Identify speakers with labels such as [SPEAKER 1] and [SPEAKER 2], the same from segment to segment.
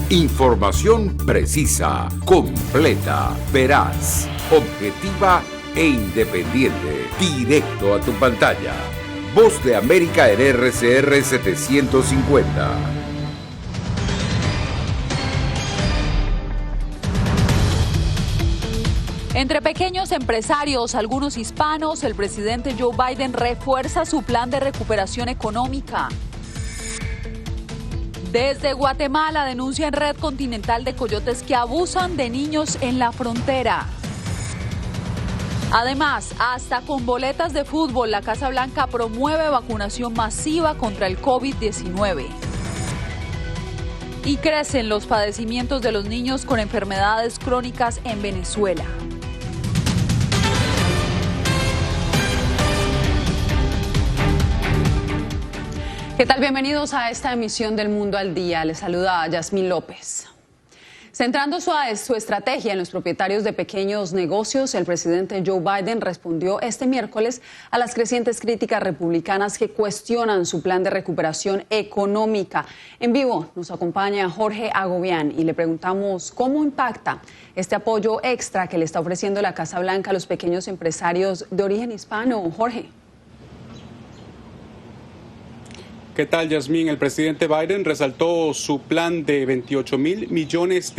[SPEAKER 1] Información precisa, completa, veraz, objetiva e independiente. Directo a tu pantalla. Voz de América en RCR 750.
[SPEAKER 2] Entre pequeños empresarios, algunos hispanos, el presidente Joe Biden refuerza su plan de recuperación económica. Desde Guatemala denuncian red continental de coyotes que abusan de niños en la frontera. Además, hasta con boletas de fútbol, la Casa Blanca promueve vacunación masiva contra el COVID-19. Y crecen los padecimientos de los niños con enfermedades crónicas en Venezuela. ¿Qué tal? Bienvenidos a esta emisión del Mundo al Día. Les saluda Yasmín López. Centrando su estrategia en los propietarios de pequeños negocios, el presidente Joe Biden respondió este miércoles a las crecientes críticas republicanas que cuestionan su plan de recuperación económica. En vivo nos acompaña Jorge Agobián y le preguntamos cómo impacta este apoyo extra que le está ofreciendo la Casa Blanca a los pequeños empresarios de origen hispano. Jorge.
[SPEAKER 3] ¿Qué tal, Yasmín? El presidente Biden resaltó su plan de $28,000 millones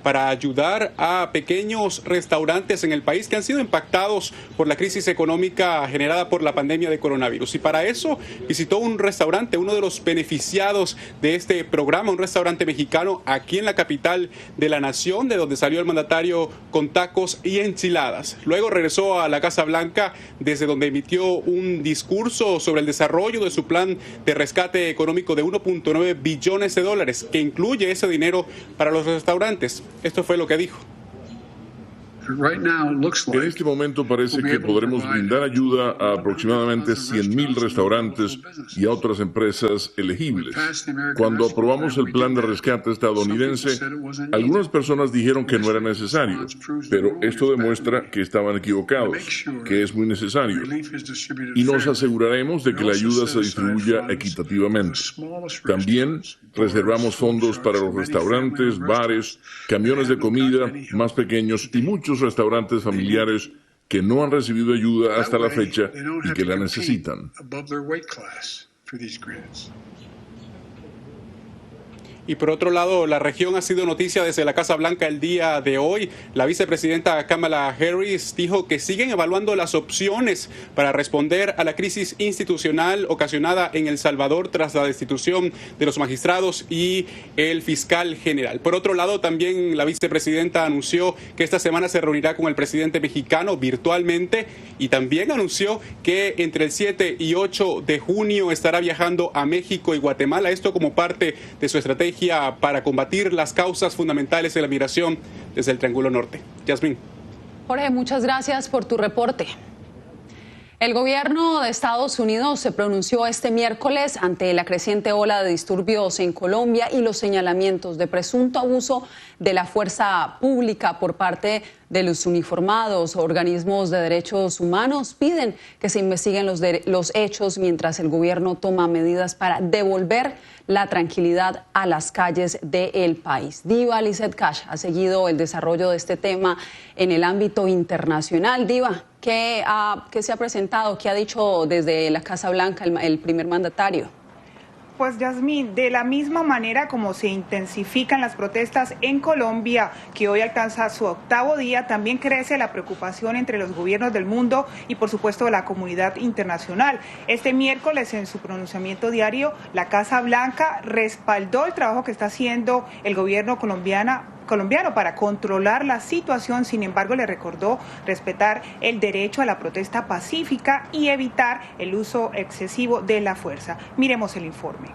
[SPEAKER 3] para ayudar a pequeños restaurantes en el país que han sido impactados por la crisis económica generada por la pandemia de coronavirus. Y para eso visitó un restaurante, uno de los beneficiados de este programa, un restaurante mexicano aquí en la capital de la nación, de donde salió el mandatario con tacos y enchiladas. Luego regresó a la Casa Blanca, desde donde emitió un discurso sobre el desarrollo de su plan de rescate económico de $1.9 billones, que incluye ese dinero para los restaurantes. Esto fue lo que dijo.
[SPEAKER 4] En este momento parece que podremos brindar ayuda a aproximadamente 100,000 restaurantes y a otras empresas elegibles. Cuando aprobamos el plan de rescate estadounidense, algunas personas dijeron que no era necesario, pero esto demuestra que estaban equivocados, que es muy necesario. Y nos aseguraremos de que la ayuda se distribuya equitativamente. También reservamos fondos para los restaurantes, bares, camiones de comida más pequeños y muchos restaurantes familiares que no han recibido ayuda hasta la fecha y que la necesitan.
[SPEAKER 3] Y por otro lado, la región ha sido noticia desde la Casa Blanca el día de hoy. La vicepresidenta Kamala Harris dijo que siguen evaluando las opciones para responder a la crisis institucional ocasionada en El Salvador tras la destitución de los magistrados y el fiscal general. Por otro lado, también la vicepresidenta anunció que esta semana se reunirá con el presidente mexicano virtualmente y también anunció que entre el 7 y 8 de junio estará viajando a México y Guatemala. Esto como parte de su estrategia para combatir las causas fundamentales de la migración desde el Triángulo Norte. Yasmín.
[SPEAKER 2] Jorge, muchas gracias por tu reporte. El gobierno de Estados Unidos se pronunció este miércoles ante la creciente ola de disturbios en Colombia y los señalamientos de presunto abuso de la fuerza pública por parte de los uniformados. Organismos de derechos humanos piden que se investiguen los hechos mientras el gobierno toma medidas para devolver la tranquilidad a las calles del país. Diva Lizeth Cash ha seguido el desarrollo de este tema en el ámbito internacional. Diva, ¿qué se ha presentado? ¿Qué ha dicho desde la Casa Blanca el primer mandatario?
[SPEAKER 5] Pues Yasmín, de la misma manera como se intensifican las protestas en Colombia, que hoy alcanza su 8º día, también crece la preocupación entre los gobiernos del mundo y por supuesto de la comunidad internacional. Este miércoles en su pronunciamiento diario, la Casa Blanca respaldó el trabajo que está haciendo el gobierno colombiano para controlar la situación. Sin embargo, le recordó respetar el derecho a la protesta pacífica y evitar el uso excesivo de la fuerza. Miremos el informe.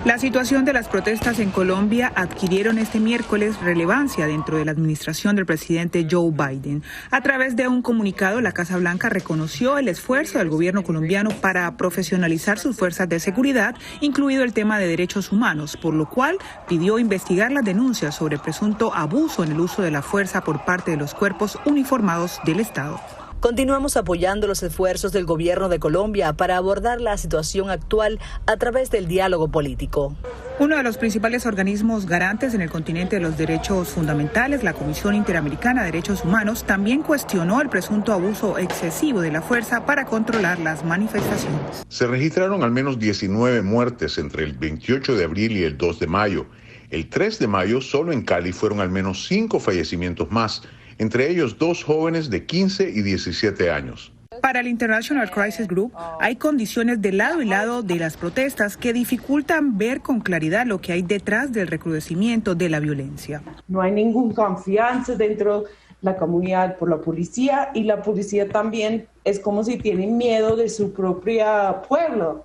[SPEAKER 5] La situación de las protestas en Colombia adquirieron este miércoles relevancia dentro de la administración del presidente Joe Biden. A través de un comunicado, la Casa Blanca reconoció el esfuerzo del gobierno colombiano para profesionalizar sus fuerzas de seguridad, incluido el tema de derechos humanos, por lo cual pidió investigar las denuncias sobre presunto abuso en el uso de la fuerza por parte de los cuerpos uniformados del Estado.
[SPEAKER 6] Continuamos apoyando los esfuerzos del gobierno de Colombia para abordar la situación actual a través del diálogo político.
[SPEAKER 5] Uno de los principales organismos garantes en el continente de los derechos fundamentales, la Comisión Interamericana de Derechos Humanos, también cuestionó el presunto abuso excesivo de la fuerza para controlar las manifestaciones.
[SPEAKER 7] Se registraron al menos 19 muertes entre el 28 de abril y el 2 de mayo. El 3 de mayo, solo en Cali, fueron al menos 5 fallecimientos más, entre ellos 2 jóvenes de 15 y 17 años.
[SPEAKER 5] Para el International Crisis Group, hay condiciones de lado y lado de las protestas que dificultan ver con claridad lo que hay detrás del recrudecimiento de la violencia.
[SPEAKER 8] No hay ninguna confianza dentro de la comunidad por la policía, y la policía también es como si tienen miedo de su propio pueblo.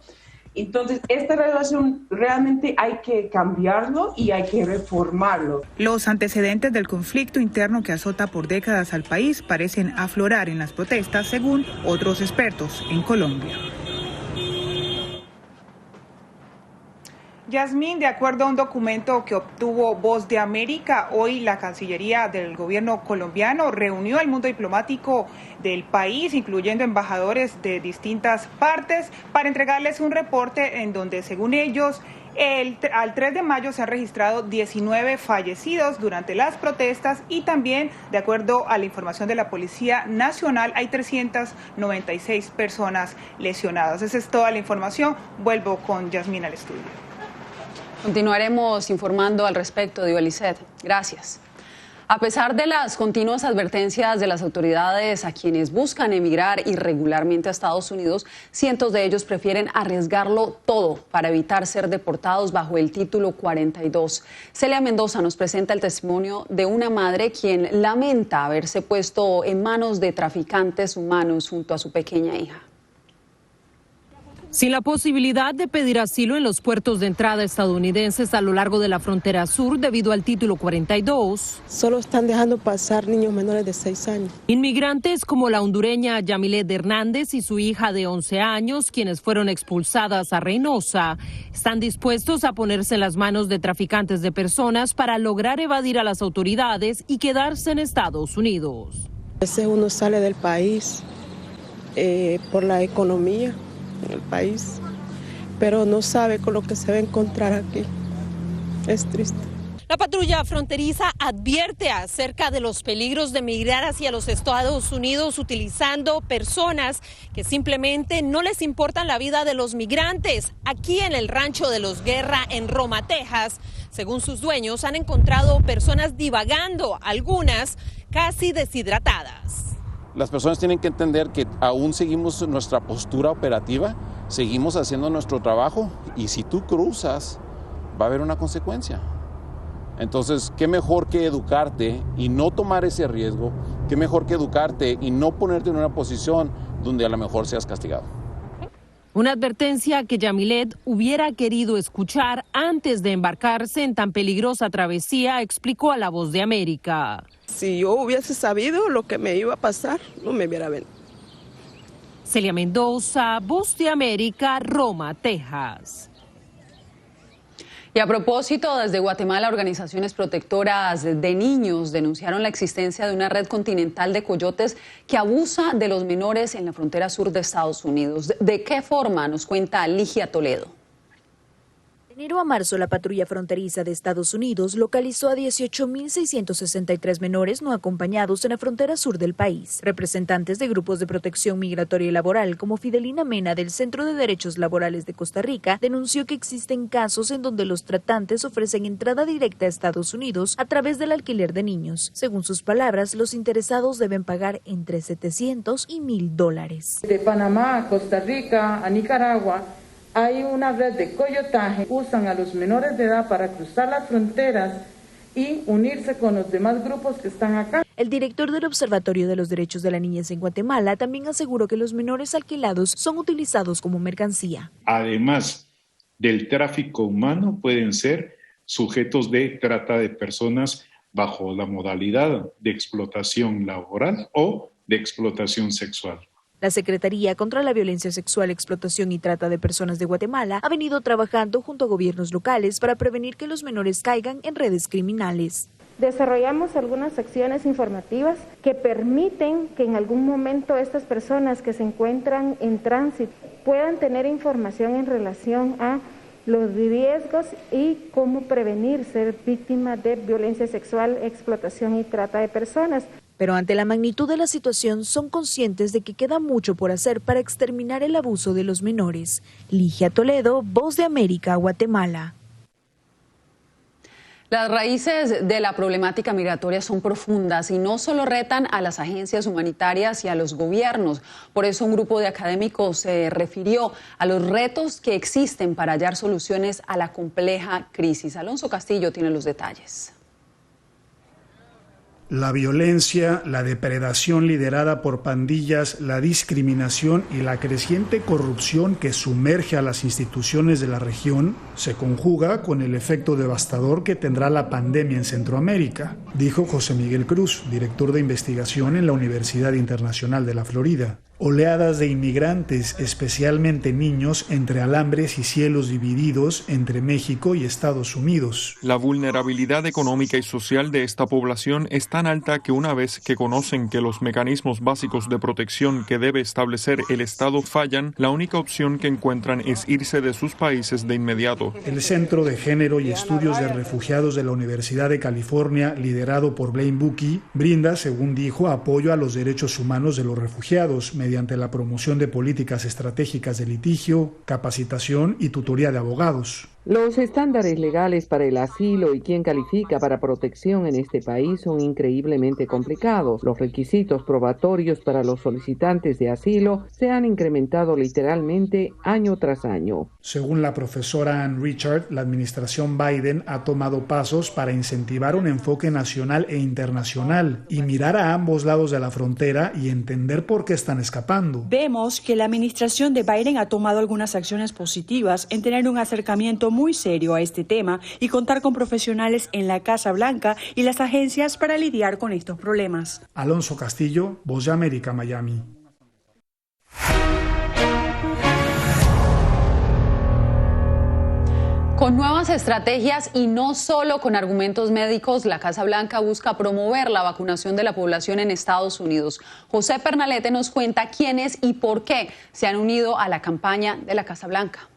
[SPEAKER 8] Entonces, esta relación realmente hay que cambiarlo y hay que reformarlo.
[SPEAKER 5] Los antecedentes del conflicto interno que azota por décadas al país parecen aflorar en las protestas, según otros expertos en Colombia. Yasmín, de acuerdo a un documento que obtuvo Voz de América, hoy la Cancillería del gobierno colombiano reunió al mundo diplomático del país, incluyendo embajadores de distintas partes, para entregarles un reporte en donde, según ellos, al 3 de mayo se han registrado 19 fallecidos durante las protestas y también, de acuerdo a la información de la Policía Nacional, hay 396 personas lesionadas. Esa es toda la información. Vuelvo con Yasmín al estudio.
[SPEAKER 2] Continuaremos informando al respecto, Diolicet. Gracias. A pesar de las continuas advertencias de las autoridades a quienes buscan emigrar irregularmente a Estados Unidos, cientos de ellos prefieren arriesgarlo todo para evitar ser deportados bajo el título 42. Celia Mendoza nos presenta el testimonio de una madre quien lamenta haberse puesto en manos de traficantes humanos junto a su pequeña hija.
[SPEAKER 9] Sin la posibilidad de pedir asilo en los puertos de entrada estadounidenses a lo largo de la frontera sur debido al título 42,
[SPEAKER 10] solo están dejando pasar niños menores de 6 años.
[SPEAKER 9] Inmigrantes como la hondureña Yamilet Hernández y su hija de 11 años, quienes fueron expulsadas a Reynosa, están dispuestos a ponerse en las manos de traficantes de personas para lograr evadir a las autoridades y quedarse en Estados Unidos.
[SPEAKER 10] A veces uno sale del país por la economía en el país, pero no sabe con lo que se va a encontrar aquí. Es triste.
[SPEAKER 9] La patrulla fronteriza advierte acerca de los peligros de migrar hacia los Estados Unidos utilizando personas que simplemente no les importan la vida de los migrantes. Aquí en el rancho de Los Guerra, en Roma, Texas, según sus dueños, han encontrado personas divagando, algunas casi deshidratadas.
[SPEAKER 11] Las personas tienen que entender que aún seguimos nuestra postura operativa, seguimos haciendo nuestro trabajo y si tú cruzas va a haber una consecuencia. Entonces, qué mejor que educarte y no tomar ese riesgo, qué mejor que educarte y no ponerte en una posición donde a lo mejor seas castigado.
[SPEAKER 9] Una advertencia que Yamilet hubiera querido escuchar antes de embarcarse en tan peligrosa travesía, explicó a La Voz de América.
[SPEAKER 10] Si yo hubiese sabido lo que me iba a pasar, no me hubiera venido.
[SPEAKER 9] Celia Mendoza, Voz de América, Roma, Texas.
[SPEAKER 2] Y a propósito, desde Guatemala, organizaciones protectoras de niños denunciaron la existencia de una red continental de coyotes que abusa de los menores en la frontera sur de Estados Unidos. ¿De qué forma? Nos cuenta Ligia Toledo.
[SPEAKER 12] De enero a marzo, la patrulla fronteriza de Estados Unidos localizó a 18.663 menores no acompañados en la frontera sur del país. Representantes de grupos de protección migratoria y laboral, como Fidelina Mena del Centro de Derechos Laborales de Costa Rica, denunció que existen casos en donde los tratantes ofrecen entrada directa a Estados Unidos a través del alquiler de niños. Según sus palabras, los interesados deben pagar entre $700 y $1,000.
[SPEAKER 8] De Panamá a Costa Rica, a Nicaragua, hay una red de coyotaje, usan a los menores de edad para cruzar las fronteras y unirse con los demás grupos que están acá.
[SPEAKER 12] El director del Observatorio de los Derechos de la Niñez en Guatemala también aseguró que los menores alquilados son utilizados como mercancía.
[SPEAKER 13] Además del tráfico humano, pueden ser sujetos de trata de personas bajo la modalidad de explotación laboral o de explotación sexual.
[SPEAKER 12] La Secretaría contra la Violencia Sexual, Explotación y Trata de Personas de Guatemala ha venido trabajando junto a gobiernos locales para prevenir que los menores caigan en redes criminales.
[SPEAKER 14] Desarrollamos algunas acciones informativas que permiten que en algún momento estas personas que se encuentran en tránsito puedan tener información en relación a los riesgos y cómo prevenir ser víctima de violencia sexual, explotación y trata de personas.
[SPEAKER 12] Pero ante la magnitud de la situación son conscientes de que queda mucho por hacer para exterminar el abuso de los menores. Ligia Toledo, Voz de América, Guatemala.
[SPEAKER 2] Las raíces de la problemática migratoria son profundas y no solo retan a las agencias humanitarias y a los gobiernos. Por eso un grupo de académicos se refirió a los retos que existen para hallar soluciones a la compleja crisis. Alonso Castillo tiene los detalles.
[SPEAKER 15] La violencia, la depredación liderada por pandillas, la discriminación y la creciente corrupción que sumerge a las instituciones de la región se conjuga con el efecto devastador que tendrá la pandemia en Centroamérica, dijo José Miguel Cruz, director de investigación en la Universidad Internacional de la Florida. Oleadas de inmigrantes, especialmente niños, entre alambres y cielos divididos entre México y Estados Unidos.
[SPEAKER 16] La vulnerabilidad económica y social de esta población es tan alta que una vez que conocen que los mecanismos básicos de protección que debe establecer el Estado fallan, la única opción que encuentran es irse de sus países de inmediato.
[SPEAKER 15] El Centro de Género y Estudios de Refugiados de la Universidad de California, liderado por Blaine Bucky, brinda, según dijo, apoyo a los derechos humanos de los refugiados mediante la promoción de políticas estratégicas de litigio, capacitación y tutoría de abogados.
[SPEAKER 17] Los estándares legales para el asilo y quien califica para protección en este país son increíblemente complicados. Los requisitos probatorios para los solicitantes de asilo se han incrementado literalmente año tras año.
[SPEAKER 15] Según la profesora Ann Richard, la administración Biden ha tomado pasos para incentivar un enfoque nacional e internacional y mirar a ambos lados de la frontera y entender por qué están escapando.
[SPEAKER 18] Vemos que la administración de Biden ha tomado algunas acciones positivas en tener un acercamiento muy serio a este tema y contar con profesionales en la Casa Blanca y las agencias para lidiar con estos problemas.
[SPEAKER 15] Alonso Castillo, Voz de América, Miami.
[SPEAKER 2] Con nuevas estrategias y no solo con argumentos médicos, la Casa Blanca busca promover la vacunación de la población en Estados Unidos. José Pernalete nos cuenta quiénes y por qué se han unido a la campaña de la Casa Blanca.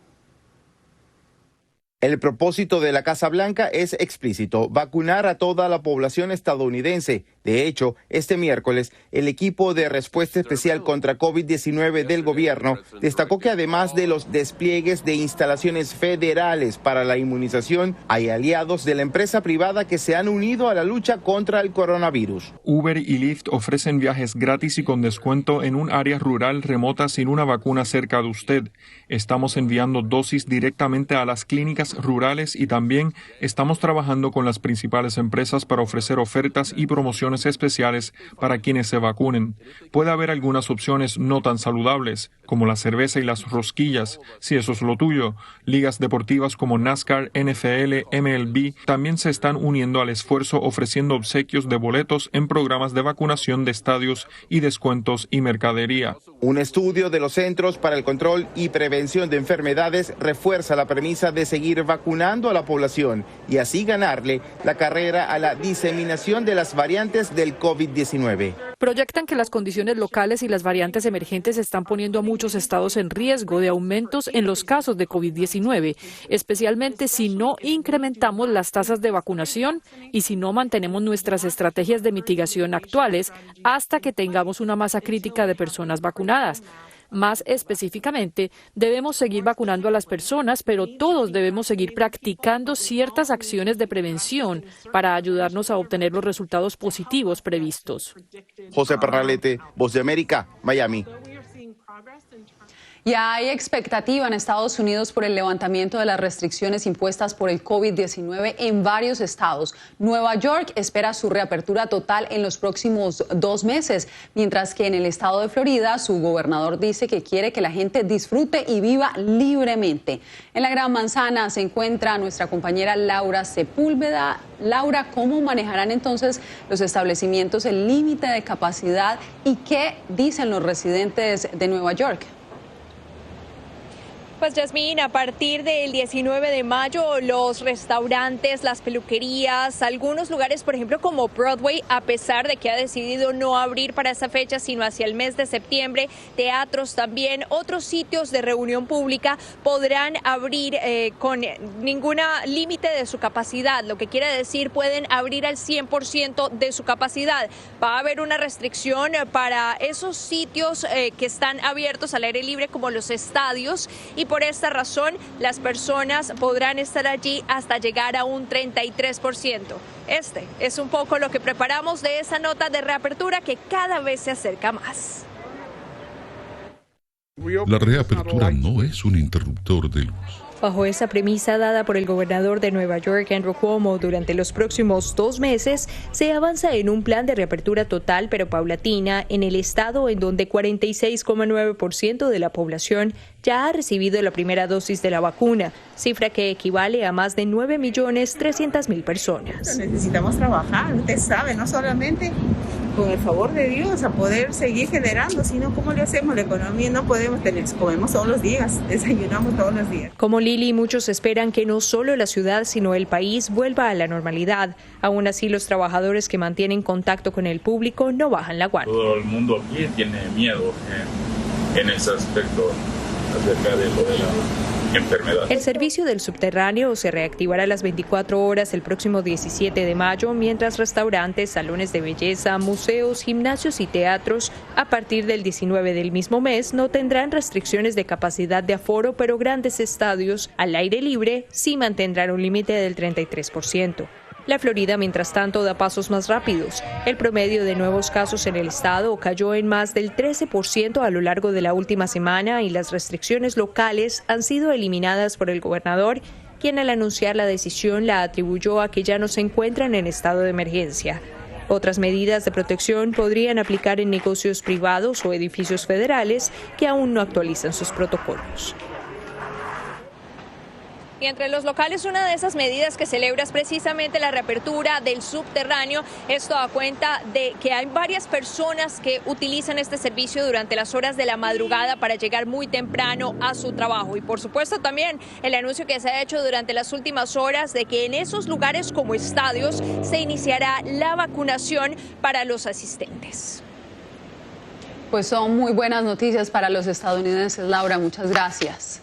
[SPEAKER 19] El propósito de la Casa Blanca es explícito: vacunar a toda la población estadounidense. De hecho, este miércoles, el equipo de respuesta especial contra COVID-19 del gobierno destacó que además de los despliegues de instalaciones federales para la inmunización, hay aliados de la empresa privada que se han unido a la lucha contra el coronavirus.
[SPEAKER 16] Uber y Lyft ofrecen viajes gratis y con descuento en un área rural remota sin una vacuna cerca de usted. Estamos enviando dosis directamente a las clínicas rurales y también estamos trabajando con las principales empresas para ofrecer ofertas y promociones especiales para quienes se vacunen. Puede haber algunas opciones no tan saludables, como la cerveza y las rosquillas, si eso es lo tuyo. Ligas deportivas como NASCAR, NFL, MLB también se están uniendo al esfuerzo ofreciendo obsequios de boletos en programas de vacunación de estadios y descuentos y mercadería.
[SPEAKER 19] Un estudio de los Centros para el Control y Prevención de Enfermedades refuerza la premisa de seguir vacunando a la población y así ganarle la carrera a la diseminación de las variantes del COVID-19.
[SPEAKER 20] Proyectan que las condiciones locales y las variantes emergentes están poniendo a muchos estados en riesgo de aumentos en los casos de COVID-19, especialmente si no incrementamos las tasas de vacunación y si no mantenemos nuestras estrategias de mitigación actuales hasta que tengamos una masa crítica de personas vacunadas. Más específicamente, debemos seguir vacunando a las personas, pero todos debemos seguir practicando ciertas acciones de prevención para ayudarnos a obtener los resultados positivos previstos.
[SPEAKER 19] José Pernalete, Voz de América, Miami.
[SPEAKER 2] Ya hay expectativa en Estados Unidos por el levantamiento de las restricciones impuestas por el COVID-19 en varios estados. Nueva York espera su reapertura total en los próximos 2 meses, mientras que en el estado de Florida su gobernador dice que quiere que la gente disfrute y viva libremente. En la Gran Manzana se encuentra nuestra compañera Laura Sepúlveda. Laura, ¿cómo manejarán entonces los establecimientos el límite de capacidad y qué dicen los residentes de Nueva York?
[SPEAKER 21] Pues Yasmín, a partir del 19 de mayo, los restaurantes, las peluquerías, algunos lugares, por ejemplo, como Broadway, a pesar de que ha decidido no abrir para esa fecha, sino hacia el mes de septiembre, teatros también, otros sitios de reunión pública podrán abrir con ningún límite de su capacidad, lo que quiere decir pueden abrir al 100% de su capacidad. Va a haber una restricción para esos sitios que están abiertos al aire libre, como los estadios, y por esta razón las personas podrán estar allí hasta llegar a un 33%. Este es un poco lo que preparamos de esa nota de reapertura que cada vez se acerca más.
[SPEAKER 22] La reapertura no es un interruptor de luz.
[SPEAKER 23] Bajo esa premisa dada por el gobernador de Nueva York, Andrew Cuomo, durante los próximos 2 meses, se avanza en un plan de reapertura total pero paulatina en el estado en donde 46,9% de la población ya ha recibido la primera dosis de la vacuna, cifra que equivale a más de 9.300.000 personas.
[SPEAKER 24] Necesitamos trabajar, usted sabe, no solamente con el favor de Dios a poder seguir generando, sino cómo le hacemos la economía. No podemos comemos todos los días, desayunamos todos los días.
[SPEAKER 23] Como Lili, muchos esperan que no solo la ciudad sino el país vuelva a la normalidad. Aún así, los trabajadores que mantienen contacto con el público no bajan la guardia.
[SPEAKER 25] Todo el mundo aquí tiene miedo en ese aspecto acerca de lo de la enfermedad.
[SPEAKER 23] El servicio del subterráneo se reactivará a las 24 horas el próximo 17 de mayo, mientras restaurantes, salones de belleza, museos, gimnasios y teatros a partir del 19 del mismo mes no tendrán restricciones de capacidad de aforo, pero grandes estadios al aire libre sí mantendrán un límite del 33%. La Florida, mientras tanto, da pasos más rápidos. El promedio de nuevos casos en el estado cayó en más del 13% a lo largo de la última semana y las restricciones locales han sido eliminadas por el gobernador, quien al anunciar la decisión la atribuyó a que ya no se encuentran en estado de emergencia. Otras medidas de protección podrían aplicar en negocios privados o edificios federales que aún no actualizan sus protocolos.
[SPEAKER 21] Y entre los locales, una de esas medidas que celebra es precisamente la reapertura del subterráneo. Esto da cuenta de que hay varias personas que utilizan este servicio durante las horas de la madrugada para llegar muy temprano a su trabajo. Y por supuesto también el anuncio que se ha hecho durante las últimas horas de que en esos lugares como estadios se iniciará la vacunación para los asistentes.
[SPEAKER 2] Pues son muy buenas noticias para los estadounidenses, Laura. Muchas gracias.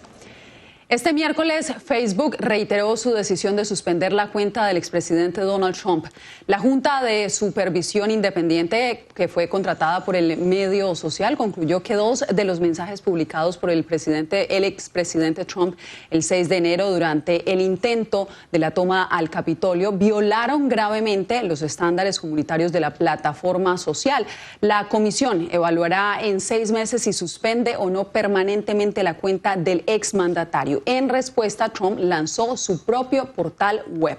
[SPEAKER 2] Este miércoles, Facebook reiteró su decisión de suspender la cuenta del expresidente Donald Trump. La Junta de Supervisión Independiente, que fue contratada por el medio social, concluyó que 2 de los mensajes publicados por el expresidente Trump el 6 de enero durante el intento de la toma al Capitolio violaron gravemente los estándares comunitarios de la plataforma social. La comisión evaluará en 6 meses si suspende o no permanentemente la cuenta del exmandatario. En respuesta, Trump lanzó su propio portal web.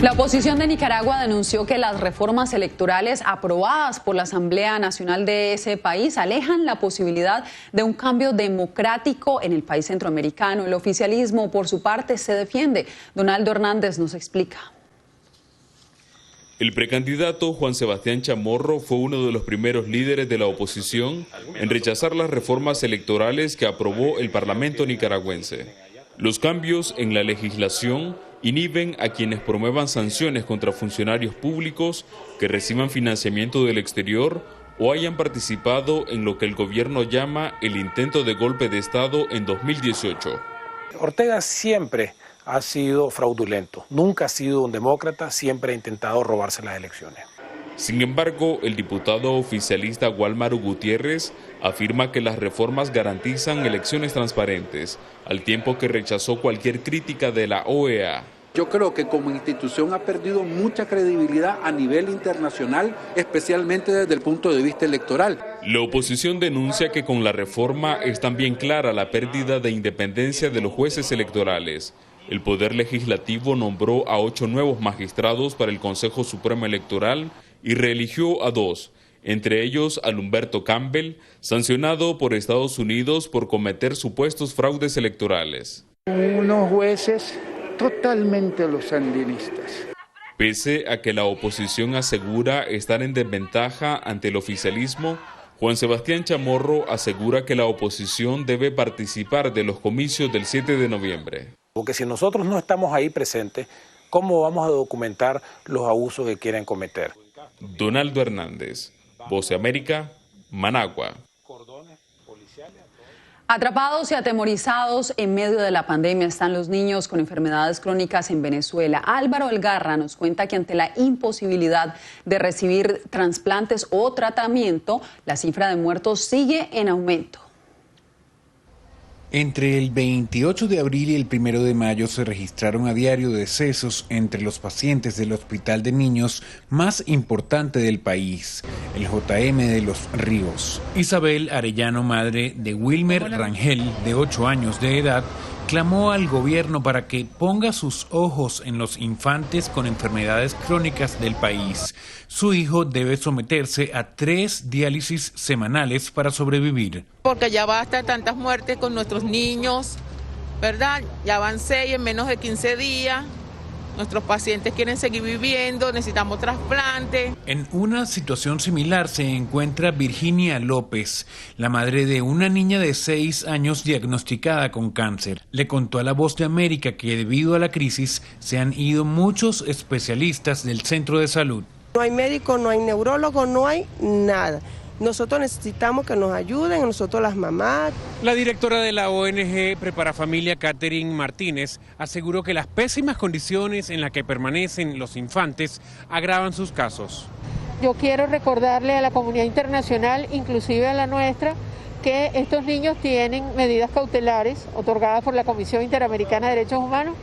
[SPEAKER 2] La oposición de Nicaragua denunció que las reformas electorales aprobadas por la Asamblea Nacional de ese país alejan la posibilidad de un cambio democrático en el país centroamericano. El oficialismo, por su parte, se defiende. Donaldo Hernández nos explica.
[SPEAKER 26] El precandidato Juan Sebastián Chamorro fue uno de los primeros líderes de la oposición en rechazar las reformas electorales que aprobó el Parlamento nicaragüense. Los cambios en la legislación inhiben a quienes promuevan sanciones contra funcionarios públicos que reciban financiamiento del exterior o hayan participado en lo que el gobierno llama el intento de golpe de Estado en 2018.
[SPEAKER 27] Ortega siempre ha sido fraudulento, nunca ha sido un demócrata, siempre ha intentado robarse las elecciones.
[SPEAKER 26] Sin embargo, el diputado oficialista Walmaro Gutiérrez afirma que las reformas garantizan elecciones transparentes, al tiempo que rechazó cualquier crítica de la OEA.
[SPEAKER 28] Yo creo que como institución ha perdido mucha credibilidad a nivel internacional, especialmente desde el punto de vista electoral.
[SPEAKER 26] La oposición denuncia que con la reforma es también clara la pérdida de independencia de los jueces electorales. El Poder Legislativo nombró a 8 nuevos magistrados para el Consejo Supremo Electoral y reeligió a 2, entre ellos a Humberto Campbell, sancionado por Estados Unidos por cometer supuestos fraudes electorales.
[SPEAKER 29] Unos jueces totalmente los sandinistas.
[SPEAKER 26] Pese a que la oposición asegura estar en desventaja ante el oficialismo, Juan Sebastián Chamorro asegura que la oposición debe participar de los comicios del 7 de noviembre.
[SPEAKER 27] Porque si nosotros no estamos ahí presentes, ¿cómo vamos a documentar los abusos que quieren cometer?
[SPEAKER 26] Donaldo Hernández, Voz de América, Managua.
[SPEAKER 2] Atrapados y atemorizados en medio de la pandemia están los niños con enfermedades crónicas en Venezuela. Álvaro Algarra nos cuenta que ante la imposibilidad de recibir trasplantes o tratamiento, la cifra de muertos sigue en aumento.
[SPEAKER 1] Entre el 28 de abril y el 1 de mayo se registraron a diario decesos entre los pacientes del hospital de niños más importante del país, el JM de Los Ríos. Isabel Arellano, madre de Wilmer Rangel, de 8 años de edad, clamó al gobierno para que ponga sus ojos en los infantes con enfermedades crónicas del país. Su hijo debe someterse a 3 diálisis semanales para sobrevivir.
[SPEAKER 3] Porque ya basta de tantas muertes con nuestros niños, ¿verdad? Ya van 6 en menos de 15 días. Nuestros pacientes quieren seguir viviendo, necesitamos trasplante.
[SPEAKER 1] En una situación similar se encuentra Virginia López, la madre de una niña de 6 años diagnosticada con cáncer. Le contó a La Voz de América que debido a la crisis se han ido muchos especialistas del centro de salud.
[SPEAKER 4] No hay médico, no hay neurólogo, no hay nada. Nosotros necesitamos que nos ayuden, nosotros las mamás.
[SPEAKER 1] La directora de la ONG Prepara Familia, Catherine Martínez, aseguró que las pésimas condiciones en las que permanecen los infantes agravan sus casos.
[SPEAKER 5] Yo quiero recordarle a la comunidad internacional, inclusive a la nuestra, que estos niños tienen medidas cautelares otorgadas por la Comisión Interamericana de Derechos Humanos.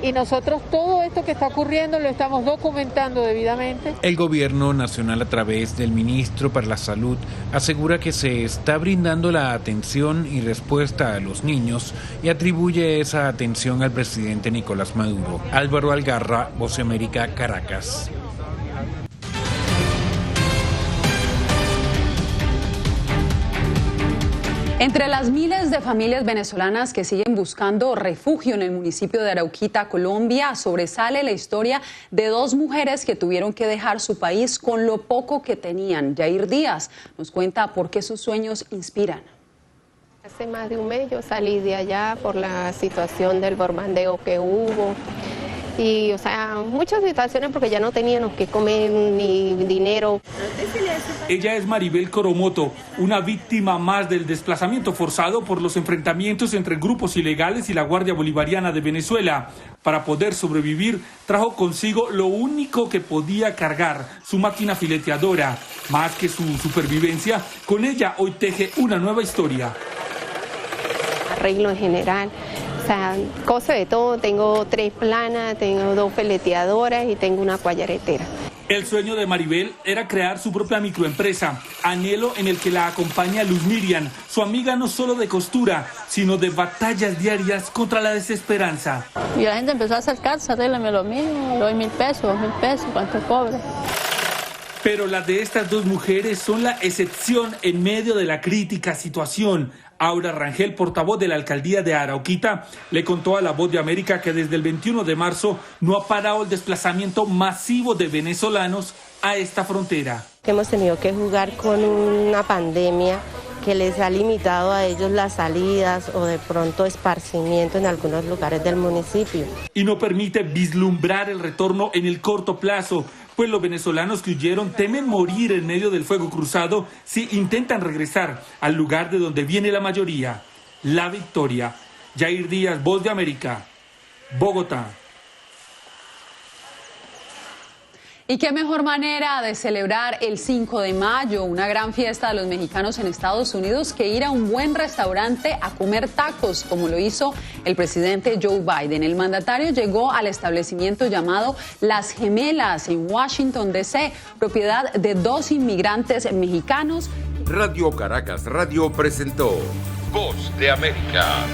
[SPEAKER 5] Y nosotros todo esto que está ocurriendo lo estamos documentando debidamente.
[SPEAKER 1] El gobierno nacional, a través del ministro para la Salud, asegura que se está brindando la atención y respuesta a los niños y atribuye esa atención al presidente Nicolás Maduro. Álvaro Algarra, Voz de América, Caracas.
[SPEAKER 2] Entre las miles de familias venezolanas que siguen buscando refugio en el municipio de Arauquita, Colombia, sobresale la historia de 2 mujeres que tuvieron que dejar su país con lo poco que tenían. Yair Díaz nos cuenta por qué sus sueños inspiran.
[SPEAKER 6] Hace más de un mes yo salí de allá por la situación del bombardeo que hubo. Y, o sea, muchas situaciones porque ya no teníamos que comer ni dinero.
[SPEAKER 7] Ella es Maribel Coromoto, una víctima más del desplazamiento forzado por los enfrentamientos entre grupos ilegales y la Guardia Bolivariana de Venezuela. Para poder sobrevivir, trajo consigo lo único que podía cargar, su máquina fileteadora. Más que su supervivencia, con ella hoy teje una nueva historia.
[SPEAKER 6] Arreglo en general. O sea, cosas de todo, tengo 3 planas, tengo 2 fileteadoras y tengo una cuayaretera.
[SPEAKER 7] El sueño de Maribel era crear su propia microempresa, anhelo en el que la acompaña Luz Miriam, su amiga no solo de costura, sino de batallas diarias contra la desesperanza.
[SPEAKER 10] Y la gente empezó a acercarse, arréglame lo mismo, le doy 1.000 pesos, 2.000 pesos, ¿cuánto cobra?
[SPEAKER 7] Pero las de estas 2 mujeres son la excepción en medio de la crítica situación. Aura Rangel, portavoz de la alcaldía de Arauquita, le contó a La Voz de América que desde el 21 de marzo no ha parado el desplazamiento masivo de venezolanos a esta frontera.
[SPEAKER 6] Hemos tenido que jugar con una pandemia que les ha limitado a ellos las salidas o de pronto esparcimiento en algunos lugares del municipio.
[SPEAKER 7] Y no permite vislumbrar el retorno en el corto plazo, pues los venezolanos que huyeron temen morir en medio del fuego cruzado si intentan regresar al lugar de donde viene la mayoría, La Victoria. Yair Díaz, Voz de América, Bogotá.
[SPEAKER 2] Y qué mejor manera de celebrar el 5 de mayo, una gran fiesta de los mexicanos en Estados Unidos, que ir a un buen restaurante a comer tacos, como lo hizo el presidente Joe Biden. El mandatario llegó al establecimiento llamado Las Gemelas en Washington, D.C., propiedad de 2 inmigrantes mexicanos.
[SPEAKER 11] Radio Caracas Radio presentó Voz de América.